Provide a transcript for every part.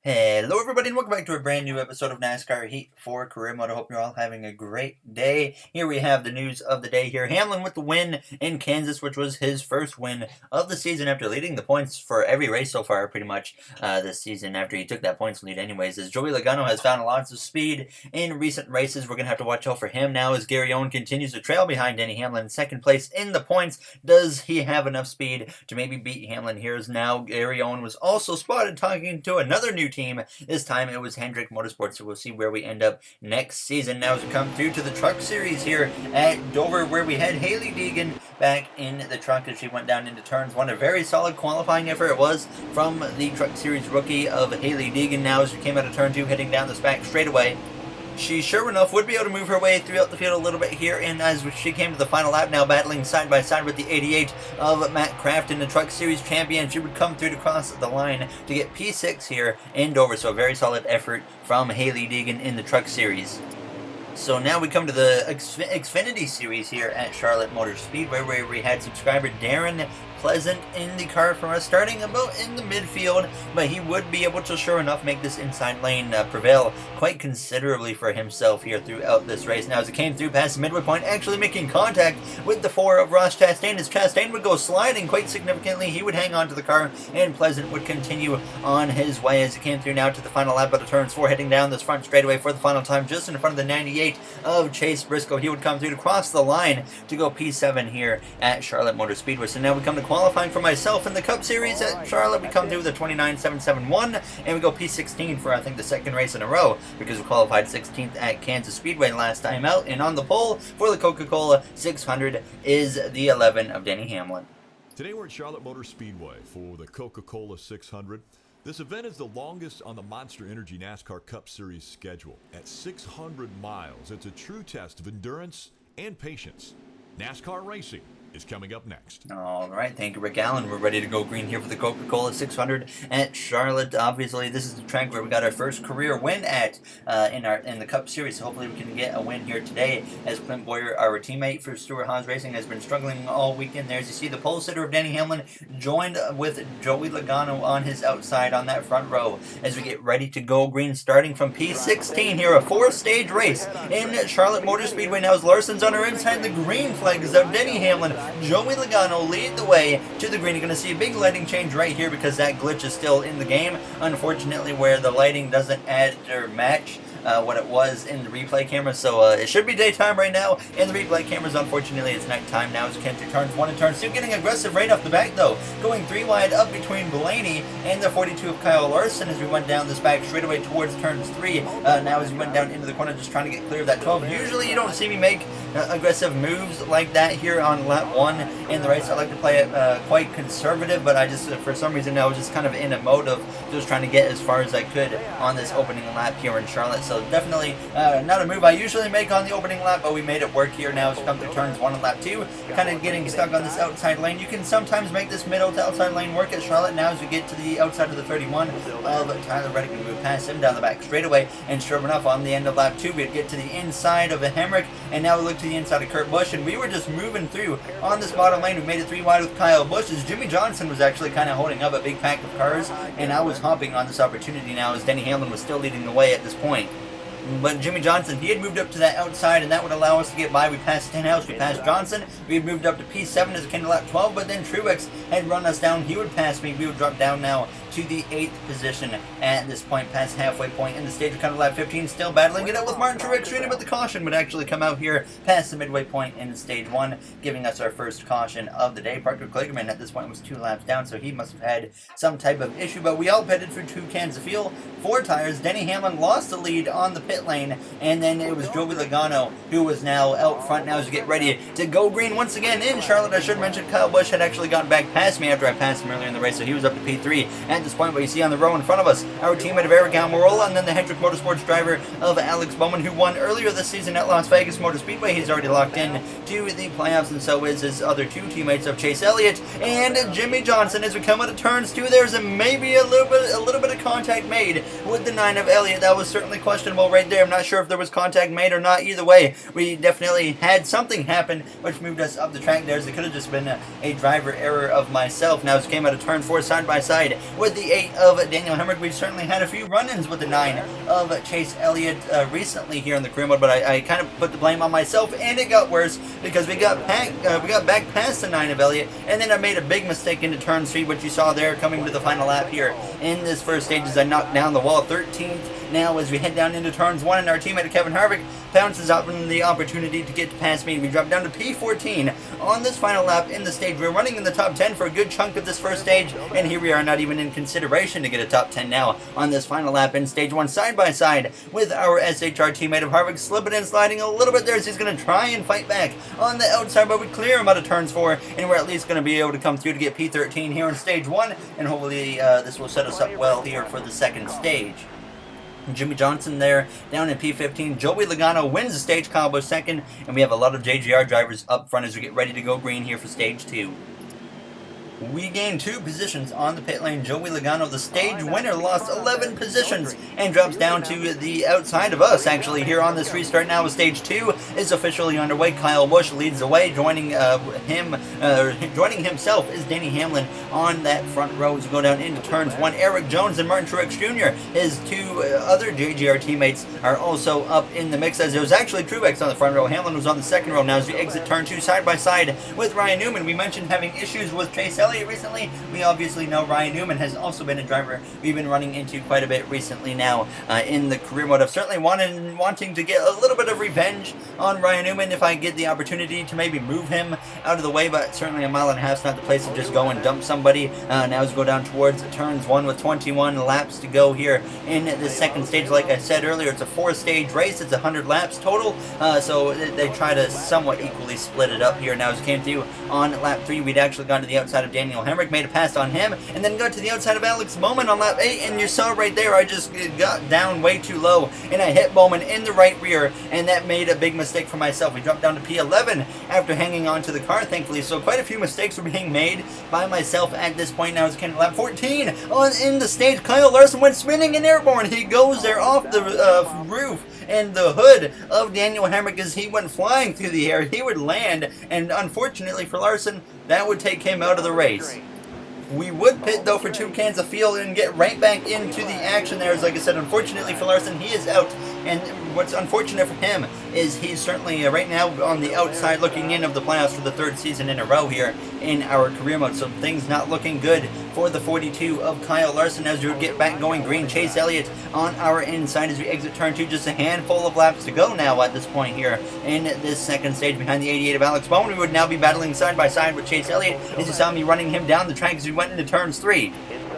Hello, everybody, and welcome back to a brand new episode of NASCAR Heat 4 Career Mode. I hope you're all having a great day. Here we have the news of the day here. Hamlin with the win in Kansas, which was his first win of the season after leading the points for every race so far, pretty much, this season after he took that points lead anyways. As Joey Logano has found lots of speed in recent races, we're going to have to watch out for him now as Gary Owen continues to trail behind Denny Hamlin in second place in the points. Does he have enough speed to maybe beat Hamlin? Here's now Gary Owen was also spotted talking to another new team. This time it was Hendrick Motorsports, so we'll see where we end up next season. Now as we come through to the truck series here at Dover, where we had Hailie Deegan back in the truck as she went down into turns one. A very solid qualifying effort it was from the truck series rookie of Hailie Deegan. Now as we came out of turn two, heading down this back straightaway, she sure enough would be able to move her way throughout the field a little bit here, and as she came to the final lap, now battling side by side with the 88 of Matt Crafton, the Truck Series champion, she would come through to cross the line to get P6 here in Dover. So a very solid effort from Hailie Deegan in the Truck Series. So now we come to the Xfinity Series here at Charlotte Motor Speedway, where we had subscriber Darren Pleasant in the car for us, starting about in the midfield, but he would be able to, sure enough, make this inside lane prevail quite considerably for himself here throughout this race. Now, as it came through past the midway point, actually making contact with the 4 of Ross Chastain, as Chastain would go sliding quite significantly. He would hang on to the car, and Pleasant would continue on his way as it came through now to the final lap of the turns 4, heading down this front straightaway for the final time, just in front of the 98 of Chase Briscoe. He would come through to cross the line to go P7 here at Charlotte Motor Speedway. So now we come to qualifying for myself in the Cup Series at Charlotte. We come through with a 29.771, and we go P16 for, I think, the second race in a row, because we qualified 16th at Kansas Speedway last time out. And on the pole for the Coca-Cola 600 is the 11 of Denny Hamlin. Today we're at Charlotte Motor Speedway for the Coca-Cola 600. This event is the longest on the Monster Energy NASCAR Cup Series schedule. At 600 miles, it's a true test of endurance and patience. NASCAR racing is coming up next. All right, thank you, Rick Allen. We're ready to go green here for the Coca-Cola 600 at Charlotte. Obviously, this is the track where we got our first career win at in the Cup Series. So hopefully, we can get a win here today. As Clint Boyer, our teammate for Stewart Haas Racing, has been struggling all weekend. There, as you see, the pole sitter of Denny Hamlin joined with Joey Logano on his outside on that front row. As we get ready to go green, starting from P16 here, a 4-stage race in Charlotte Motor Speedway. Now, as Larson's on her inside, the green flag is up. Denny Hamlin, Joey Logano lead the way to the green. You're going to see a big lighting change right here because that glitch is still in the game, unfortunately, where the lighting doesn't add or match what it was in the replay camera. So it should be daytime right now in the replay cameras. Unfortunately, it's nighttime now as we came through turns 1 and turns 2. Getting aggressive right off the back, though. Going 3 wide up between Blaney and the 42 of Kyle Larson as we went down this back straightaway towards turns 3. Now as we went down into the corner, just trying to get clear of that 12. Usually you don't see me make aggressive moves like that here on lap 1 in the race. I like to play it quite conservative, but I just, for some reason, I was just kind of in a mode of just trying to get as far as I could on this opening lap here in Charlotte. So definitely not a move I usually make on the opening lap, but we made it work here now as we come through turns 1 and lap 2. Kind of getting stuck on this outside lane. You can sometimes make this middle to outside lane work at Charlotte. Now as we get to the outside of the 31 of Tyler Reddick, we move past him down the back straightaway, and sure enough, on the end of lap 2, we'd get to the inside of a Hemrick, and now we look to the inside of Kurt Busch, and we were just moving through on this bottom lane. We made it 3 wide with Kyle Busch as Jimmy Johnson was actually kind of holding up a big pack of cars, and I was hopping on this opportunity now as Denny Hamlin was still leading the way at this point. But Jimmy Johnson, he had moved up to that outside, and that would allow us to get by. We passed Stenhouse, we passed Johnson, we had moved up to P7 as it came to lap 12, but then Truex had run us down. He would pass me. We would drop down now to the 8th position at this point, past halfway point in the stage. We come to lap 15, still battling it out with Martin Truex Jr., but the caution would actually come out here past the midway point in stage 1, giving us our first caution of the day. Parker Kligerman at this point was 2 laps down, so he must have had some type of issue, but we all pitted for 2 cans of fuel, 4 tires. Denny Hamlin lost the lead on the pit lane, and then it was Joey Logano who was now out front now as we get ready to go green once again in Charlotte. I should mention Kyle Busch had actually gotten back past me after I passed him earlier in the race, so he was up to P3 at this point. But you see on the row in front of us our teammate of Eric Almirola, and then the Hendrick Motorsports driver of Alex Bowman, who won earlier this season at Las Vegas Motor Speedway. He's already locked in to the playoffs, and so is his other 2 teammates of Chase Elliott and Jimmy Johnson. As we come out of turns 2, there's maybe a little bit of contact made with the 9 of Elliott. That was certainly questionable right there. I'm not sure if there was contact made or not. Either way, we definitely had something happen which moved us up the track there. It could have just been a driver error of myself. Now as we came out of turn 4 side by side with with the 8 of Daniel Hemrick. We've certainly had a few run-ins with the 9 of Chase Elliott recently here in the career mode, but I kind of put the blame on myself, and it got worse because we got back past the 9 of Elliott, and then I made a big mistake into turn 3, which you saw there coming to the final lap here in this first stage as I knocked down the wall. 13th now as we head down into turns 1, and our teammate Kevin Harvick pounces out on the opportunity to get past me. We drop down to P14 on this final lap in the stage. We're running in the top 10 for a good chunk of this first stage, and here we are not even in consideration to get a top 10 now on this final lap in stage 1, side by side with our SHR teammate of Harvick, slipping and sliding a little bit there as he's going to try and fight back on the outside, but we clear him out of turns 4, and we're at least going to be able to come through to get P13 here in stage 1, and hopefully this will set us up well here for the second stage. Jimmy Johnson there down in P15. Joey Logano wins the stage, Kyle Busch second, and we have a lot of JGR drivers up front as we get ready to go green here for stage 2. We gained 2 positions on the pit lane. Joey Logano, the stage winner, lost 11 positions and drops down to the outside of us, actually, here on this restart now with stage 2 is officially underway. Kyle Busch leads the way. Joining himself is Denny Hamlin on that front row as we go down into turns 1. Eric Jones and Martin Truex Jr., his 2 other JGR teammates, are also up in the mix, as there was actually Truex on the front row. Hamlin was on the second row. Now as we exit turn 2 side by side with Ryan Newman. We mentioned having issues with Chase Elliott recently. We obviously know Ryan Newman has also been a driver we've been running into quite a bit recently now in the career mode. I've certainly wanting to get a little bit of revenge on Ryan Newman if I get the opportunity to maybe move him out of the way, but certainly a mile and a half is not the place to just go and dump somebody. Now as we go down towards turns 1 with 21 laps to go here in the second stage. Like I said earlier, it's a 4-stage race. It's 100 laps total, so they try to somewhat equally split it up here. Now as we came through on lap 3, we'd actually gone to the outside of Daniel Hemrick, made a pass on him, and then got to the outside of Alex Bowman on lap 8, and you saw right there I just got down way too low, and I hit Bowman in the right rear, and that made a big mistake for myself. We dropped down to P11 after hanging on to the car, thankfully, so quite a few mistakes were being made by myself at this point. Now it's kind of lap 14 in the stage. Kyle Larson went spinning in airborne. He goes there off the roof and the hood of Daniel Hemrick as he went flying through the air. He would land, and unfortunately for Larson, that would take him out of the race. We would pit, though, for 2 cans of fuel and get right back into the action there. As like I said, unfortunately for Larson, he is out. And what's unfortunate for him is he's certainly right now on the outside looking in of the playoffs for the 3rd season in a row here in our career mode. So things not looking good for the 42 of Kyle Larson as we get back going green. Chase Elliott on our inside as we exit turn 2. Just a handful of laps to go now at this point here in this second stage behind the 88 of Alex Bowman. We would now be battling side by side with Chase Elliott as you saw me running him down the track as we went into turns 3.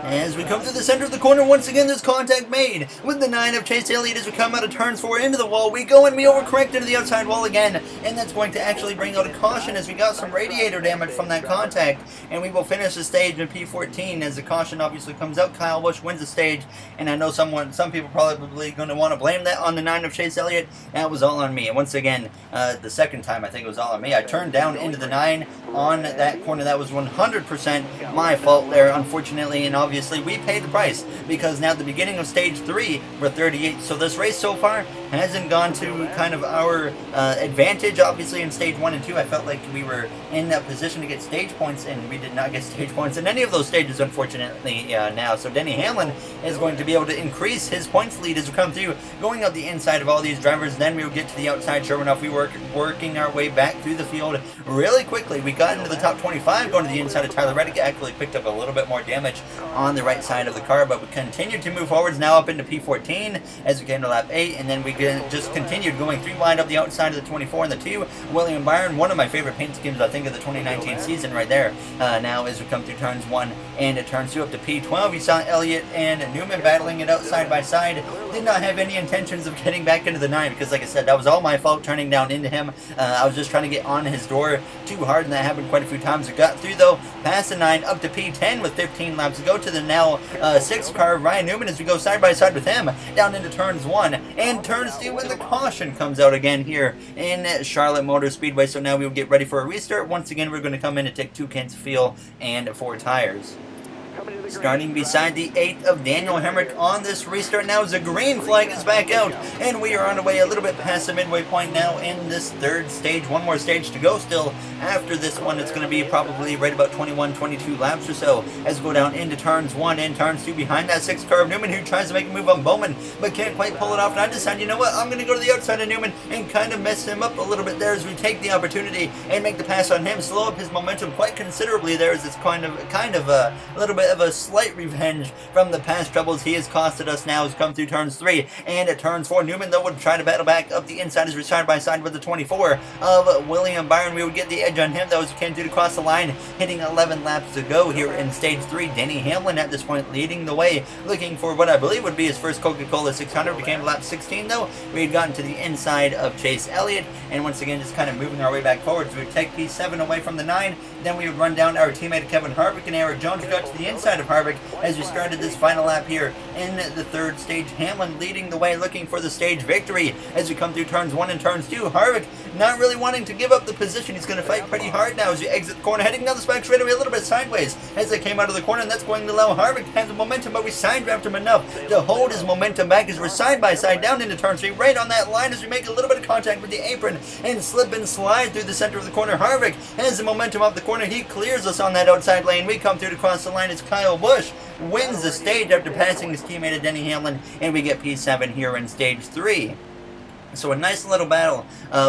As we come to the center of the corner, once again there's contact made with the 9 of Chase Elliott as we come out of turns 4 into the wall. We go and we overcorrect into the outside wall again, and that's going to actually bring out a caution as we got some radiator damage from that contact, and we will finish the stage in P14 as the caution obviously comes out. Kyle Busch wins the stage, and I know some people probably going to want to blame that on the 9 of Chase Elliott. That was all on me, and once again, the second time I think it was all on me. I turned down into the 9 on that corner. That was 100% my fault there, unfortunately, and obviously we paid the price because now at the beginning of stage 3 we're 38, so this race so far hasn't gone to kind of our advantage. Obviously in stage 1 and 2 I felt like we were in that position to get stage points, and we did not get stage points in any of those stages unfortunately now. So Denny Hamlin is going to be able to increase his points lead as we come through, going up the inside of all these drivers. Then we will get to the outside. Sure enough, we were working our way back through the field really quickly. We got into the top 25 going to the inside of Tyler Reddick. Actually picked up a little bit more damage on the right side of the car, but we continued to move forwards now up into P14 as we came to lap 8, and then we just continued going 3 wide up the outside of the 24 and the 2. William Byron, one of my favorite paint schemes I think of the 2019 season right there. Now as we come through turns 1 and turns 2 up to P12, you saw Elliott and Newman battling it out side by side. Did not have any intentions of getting back into the 9 because like I said, that was all my fault turning down into him. I was just trying to get on his door too hard, and that happened quite a few times. We got through though, past the 9 up to P10 with 15 laps to go to the now 6th car of Ryan Newman as we go side by side with him down into turns 1 and turns 2 when the caution comes out again here in Charlotte Motor Speedway. So now we will get ready for a restart. Once again, we're going to come in and take 2 cans of fuel and 4 tires. Coming Starting beside the 8th of Daniel Hemrick on this restart now as the green flag is back out, and we are on our way a little bit past the midway point now in this third stage. One more stage to go still. After this one, it's going to be probably right about 21-22 laps or so as we go down into turns 1 and turns 2 behind that 6th car of Newman, who tries to make a move on Bowman but can't quite pull it off. And I decide, you know what, I'm going to go to the outside of Newman and kind of mess him up a little bit there as we take the opportunity and make the pass on him, slow up his momentum quite considerably there, as it's kind of a little bit of a slight revenge from the past troubles he has costed us now as come through turns 3 and at turns 4. Newman though would try to battle back up the inside as we're side by side with the 24 of William Byron. We would get the edge on him though as he came through to cross the line, hitting 11 laps to go here in stage 3. Denny Hamlin at this point leading the way, looking for what I believe would be his first Coca-Cola 600. Became lap 16 though. We had gotten to the inside of Chase Elliott, and once again just kind of moving our way back forward. So we would take P7 away from the 9, then we would run down our teammate Kevin Harvick, and Eric Jones got to the inside of Harvick as we started this final lap here in the third stage. Hamlin leading the way, looking for the stage victory as we come through turns 1 and turns 2. Harvick not really wanting to give up the position. He's going to fight pretty hard now as we exit the corner, heading down the back straightaway a little bit sideways as they came out of the corner, and that's going to allow Harvick to have the momentum, but we side draft him enough to hold his momentum back as we're side by side down into turn 3, right on that line as we make a little bit of contact with the apron and slip and slide through the center of the corner. Harvick has the momentum off the corner. He clears us on that outside lane. We come through to cross the line as Kyle Busch wins the stage after passing his teammate Denny Hamlin, and we get P7 here in stage 3. So a nice little battle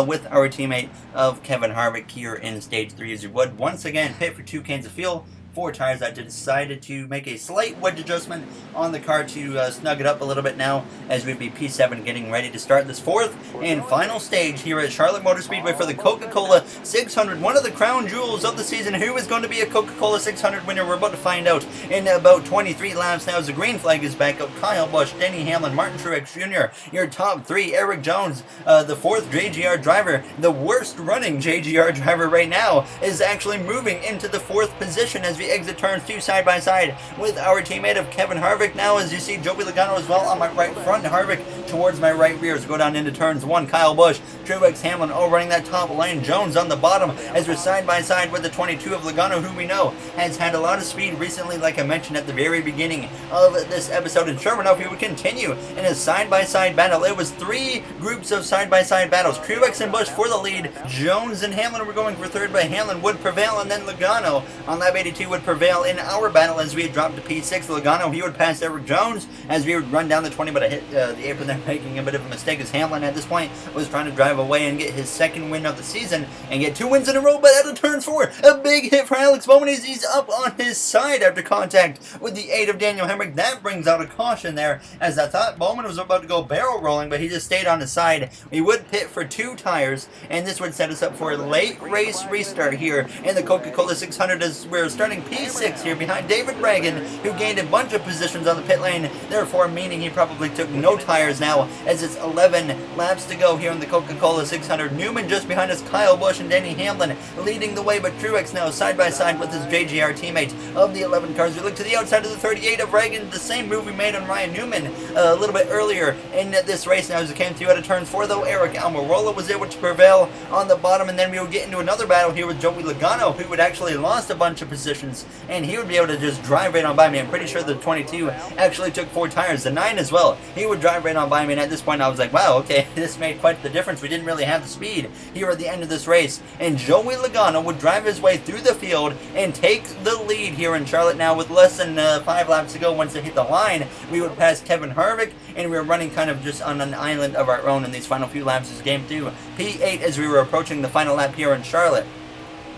with our teammate of Kevin Harvick here in stage 3 as we would once again pit for 2 cans of fuel, 4 tires. I decided to make a slight wedge adjustment on the car to snug it up a little bit now as we'd be P7 getting ready to start this 4th and final stage here at Charlotte Motor Speedway for the Coca-Cola 600, one of the crown jewels of the season. Who is going to be a Coca-Cola 600 winner? We're about to find out in about 23 laps now as the green flag is back up. Kyle Busch, Denny Hamlin, Martin Truex Jr., your top 3. Eric Jones, the 4th JGR driver, the worst running JGR driver right now, is actually moving into the 4th position as we exit turns 2 side by side with our teammate of Kevin Harvick now, as you see Joey Logano as well on my right front, Harvick towards my right rear as we go down into turns 1. Kyle Busch, Truex, Hamlin all running that top lane, Jones on the bottom as we're side by side with the 22 of Logano, who we know has had a lot of speed recently, like I mentioned at the very beginning of this episode. And sure enough, we would continue in a side by side battle. It was 3 groups of side by side battles. Truex and Busch for the lead, Jones and Hamlin were going for 3rd, but Hamlin would prevail, and then Logano on lap 82 would prevail in our battle as we had dropped to P6. Logano, he would pass Eric Jones as we would run down the 20, but I hit the apron there, making a bit of a mistake as Hamlin at this point was trying to drive away and get his 2nd win of the season and get 2 wins in a row. But out of turn 4, a big hit for Alex Bowman as he's up on his side after contact with the 8 of Daniel Hemrick. That brings out a caution there, as I thought Bowman was about to go barrel rolling, but he just stayed on his side. We would pit for 2 tires, and this would set us up for a late race restart here in the Coca-Cola 600 as we're starting P6 here behind David Bragan, who gained a bunch of positions on the pit lane, therefore meaning he probably took no tires now as it's 11 laps to go here in the Coca-Cola 600. Newman just behind us, Kyle Busch and Denny Hamlin leading the way, but Truex now side by side with his JGR teammate of the 11 cars. We look to the outside of the 38 of Bragan, the same move we made on Ryan Newman a little bit earlier in this race now as it came through out of turns 4 though. Eric Almirola was able to prevail on the bottom, and then we would get into another battle here with Joey Logano, who would actually lost a bunch of positions, and he would be able to just drive right on by me. I'm pretty sure the 22 actually took 4 tires, the 9 as well. He would drive right on by me, and at this point I was like, wow, okay, this made quite the difference. We didn't really have the speed here at the end of this race, and Joey Logano would drive his way through the field and take the lead here in Charlotte now with less than 5 laps to go. Once they hit the line, we would pass Kevin Harvick, and we were running kind of just on an island of our own in these final few laps of game 2. P8 as we were approaching the final lap here in Charlotte.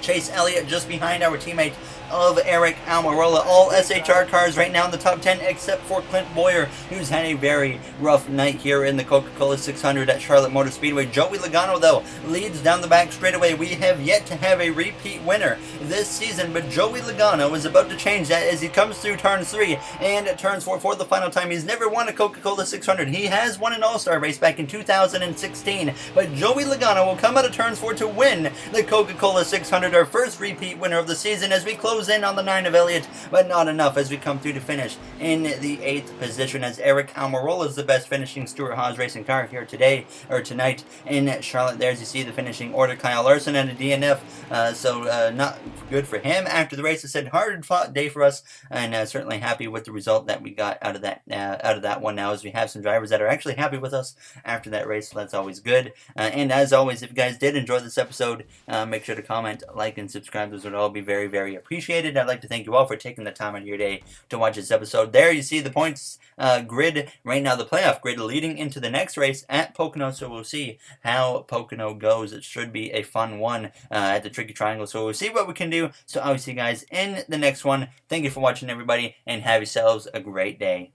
Chase Elliott just behind our teammate of Eric Almirola. All SHR cars right now in the top 10 except for Clint Boyer, who's had a very rough night here in the Coca-Cola 600 at Charlotte Motor Speedway. Joey Logano, though, leads down the back straightaway. We have yet to have a repeat winner this season, but Joey Logano is about to change that as he comes through turns 3 and turns 4 for the final time. He's never won a Coca-Cola 600. He has won an All-Star race back in 2016, but Joey Logano will come out of turns 4 to win the Coca-Cola 600, our first repeat winner of the season, as we close close in on the 9 of Elliott, but not enough as we come through to finish in the 8th position as Eric Almirola is the best finishing Stewart-Haas racing car here tonight in Charlotte. There, as you see the finishing order, Kyle Larson and a DNF, so not good for him. After the race, I said hard-fought day for us, and certainly happy with the result that we got out of that one now, as we have some drivers that are actually happy with us after that race, so that's always good. And as always, if you guys did enjoy this episode, make sure to comment, like, and subscribe. Those would all be very, very appreciated. I'd like to thank you all for taking the time out of your day to watch this episode. There you see the points grid right now, the playoff grid leading into the next race at Pocono, so we'll see how Pocono goes. It should be a fun one at the Tricky Triangle, so we'll see what we can do. So I'll see you guys in the next one. Thank you for watching, everybody, and have yourselves a great day.